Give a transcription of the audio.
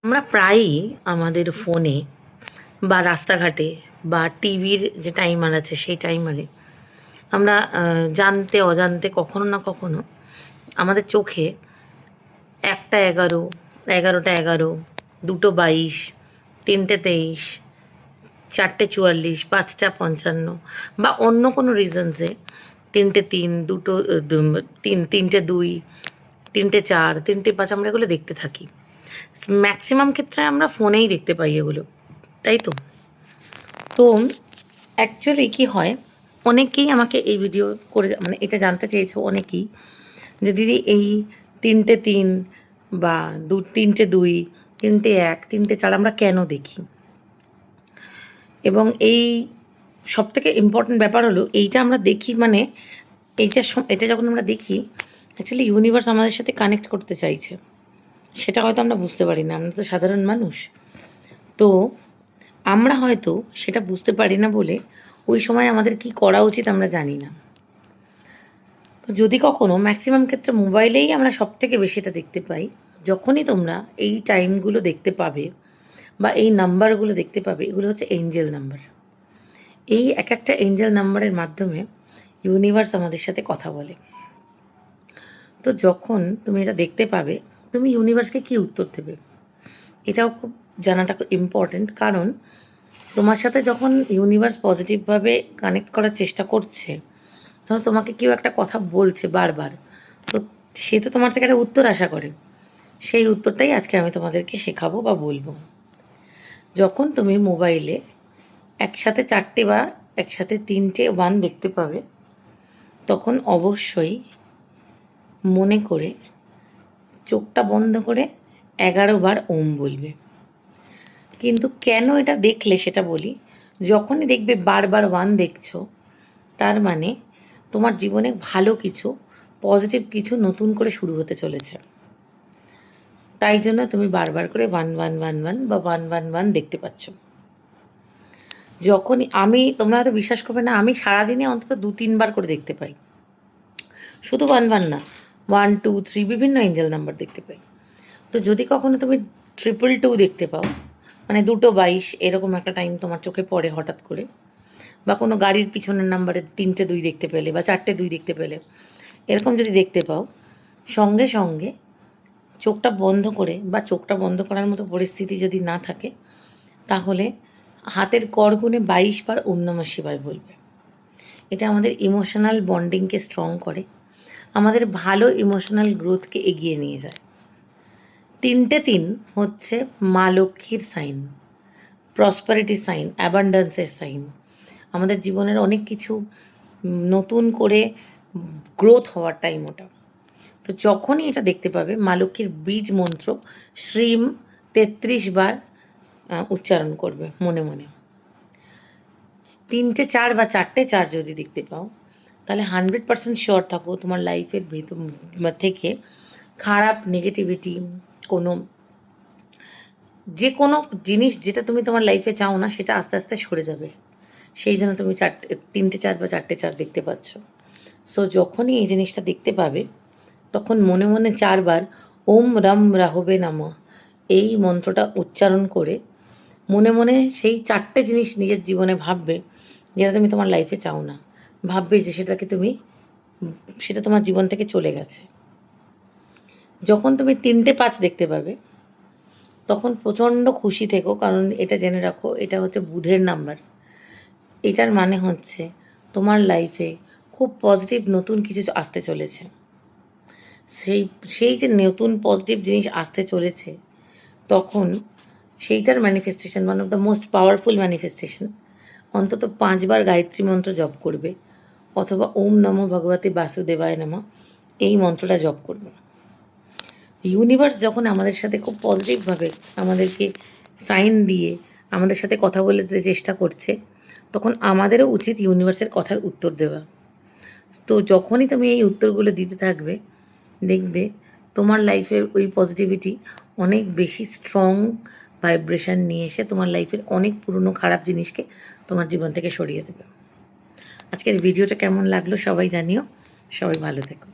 আমরা প্রায়ই আমাদের ফোনে বা রাস্তাঘাটে বা টিভির যে টাইমার আছে সেই টাইমারে আমরা জানতে অজান্তে কখনো না কখনো আমাদের চোখে ১টা ১১, ১১টা ১১, ২টো ২২, ৩টে ২৩, ৪টে ৪৪, ৫টা ৫৫ বা অন্য কোনো রিজনসে ৩টে ৩, ২টো ৩টে ২, ৩টে ৪, ৩টে ৫ আমরা এগুলো দেখতে থাকি। ম্যাক্সিমাম ক্ষেত্রে আমরা ফোনেই দেখতে পাই এগুলো, তাই তো? তো অ্যাকচুয়ালি কী হয়, অনেকেই আমাকে এই ভিডিও করে মানে এটা জানতে চেয়েছো অনেকেই যে দিদি এই ৩টে ৩ বা ৩টে ২, ৩টে ১, ৩টে ৪ আমরা কেন দেখি? এবং এই সবথেকে ইম্পর্ট্যান্ট ব্যাপার হলো এইটা আমরা দেখি মানে এটা যখন আমরা দেখি অ্যাকচুয়ালি ইউনিভার্স আমাদের সাথে কানেক্ট করতে চাইছে। সেটা হয়তো আমরা বুঝতে পারি না, আমরা তো সাধারণ মানুষ। তো আমরা হয়তো সেটা বুঝতে পারি না বলে ওই সময় আমাদের কী করা উচিত আমরা জানি না। তো যদি কখনো ম্যাক্সিমাম ক্ষেত্রে মোবাইলেই আমরা সবথেকে বেশি এটা দেখতে পাই, যখনই তোমরা এই টাইমগুলো দেখতে পাবে বা এই নাম্বারগুলো দেখতে পাবে, এগুলো হচ্ছে এঞ্জেল নাম্বার। এই একটা এঞ্জেল নাম্বারের মাধ্যমে ইউনিভার্স আমাদের সাথে কথা বলে। তো যখন তুমি এটা দেখতে পাবে, তুমি ইউনিভার্সকে কী উত্তর দেবে? এটাও খুব জানাটা খুব ইম্পর্ট্যান্ট, কারণ তোমার সাথে যখন ইউনিভার্স পজিটিভভাবে কানেক্ট করার চেষ্টা করছে, ধরো তোমাকে কেউ একটা কথা বলছে বারবার, তো সে তো তোমার থেকে একটা উত্তর আশা করে। সেই উত্তরটাই আজকে আমি তোমাদেরকে শেখাবো বা বলবো। যখন তুমি মোবাইলে একসাথে 4টে বা একসাথে 3টে 1 দেখতে পাবে, তখন অবশ্যই মনে করে চোখটা বন্ধ করে 11 বার ওম বলবে। কিন্তু কেন এটা দেখলে সেটা বলি। যখনই দেখবে বারবার 1 দেখছো, তার মানে তোমার জীবনে ভালো কিছু, পজিটিভ কিছু নতুন করে শুরু হতে চলেছে। তাই জন্য তুমি বারবার করে 1111 বা 111 দেখতে পাচ্ছ। যখনই তোমরা হয়তো বিশ্বাস করবে না, আমি সারাদিনে অন্তত 2-3 বার করে দেখতে পাই। শুধু 11 না, 1, 2, 3 বিভিন্ন এঞ্জেল নাম্বার দেখতে পাই। তো যদি কখনো তুমি 222 দেখতে পাও, মানে 2টো 22 এরকম একটা টাইম তোমার চোখে পড়ে হঠাৎ করে, বা কোনো গাড়ির পিছনের নাম্বারে 3টে 2 দেখতে পেলে বা 4টে 2 দেখতে পেলে, এরকম যদি দেখতে পাও, সঙ্গে সঙ্গে চোখটা বন্ধ করে বা চোখটা বন্ধ করার মতো পরিস্থিতি যদি না থাকে, তাহলে হাতের করগুনে 22 বার ওম নমঃ শিবায় বলবে। এটা আমাদের ইমোশনাল বন্ডিংকে স্ট্রং করে, আমাদের ভালো ইমোশনাল গ্রোথকে এগিয়ে নিয়ে যায়। 3টে 3 হচ্ছে মা লক্ষ্মীর সাইন, প্রসপারিটির সাইন, অ্যাবান্ড্যান্সের সাইন। আমাদের জীবনের অনেক কিছু নতুন করে গ্রোথ হওয়ার টাইম ওটা। তো যখনই এটা দেখতে পাবে, মা লক্ষ্মীর বীজ মন্ত্র শ্রীম 33 বার উচ্চারণ করবে মনে মনে। 3টে 4 বা 4টে 4 যদি দেখতে পাও, তাহলে 100% শিওর থাকো তোমার লাইফের থেকে খারাপ নেগেটিভিটি, যে কোনো জিনিস যেটা তুমি তোমার লাইফে চাও না, সেটা আস্তে আস্তে সরে যাবে। সেই জন্য তুমি 3টে 4 বা 4টে 4 দেখতে পাচ্ছ। সো যখনই এই জিনিসটা দেখতে পাবে, তখন মনে মনে 4 বার ওম রম রাহবে নমঃ এই মন্ত্রটা উচ্চারণ করে মনে মনে সেই 4টে জিনিস নিজের জীবনে ভাববে, যেটা তুমি তোমার লাইফে চাও না। ভাববে যে সেটা তোমার জীবন থেকে চলে গেছে। যখন তুমি 3টে 5 দেখতে পাবে, তখন প্রচণ্ড খুশি থেকো, কারণ এটা জেনে রাখো, এটা হচ্ছে বুধের নাম্বার। এটার মানে হচ্ছে তোমার লাইফে খুব পজিটিভ নতুন কিছু আসতে চলেছে। সেই সেই যে নতুন পজিটিভ জিনিস আসতে চলেছে, তখন সেইটার manifestation, one of the most powerful manifestation, অন্তত 5 বার গায়ত্রী মন্ত্র জপ করবে, অথবা ওম নমো ভগবতে বাসুদেবায় নমঃ এই মন্ত্রটা জপ করবে। ইউনিভার্স যখন আমাদের সাথে খুব পজিটিভভাবে আমাদেরকে সাইন দিয়ে আমাদের সাথে কথা বলতে চেষ্টা করছে, তখন আমাদেরও উচিত ইউনিভার্সের কথার উত্তর দেওয়া। তো যখনই তুমি এই উত্তরগুলো দিতে থাকবে, দেখবে তোমার লাইফের ওই পজিটিভিটি অনেক বেশি স্ট্রং ভাইব্রেশন নিয়ে এসে তোমার লাইফের অনেক পুরনো খারাপ জিনিসকে তোমার জীবন থেকে সরিয়ে দেবে। আজকের ভিডিওটা কেমন লাগলো সবাই জানিও। সবাই ভালো থেকো।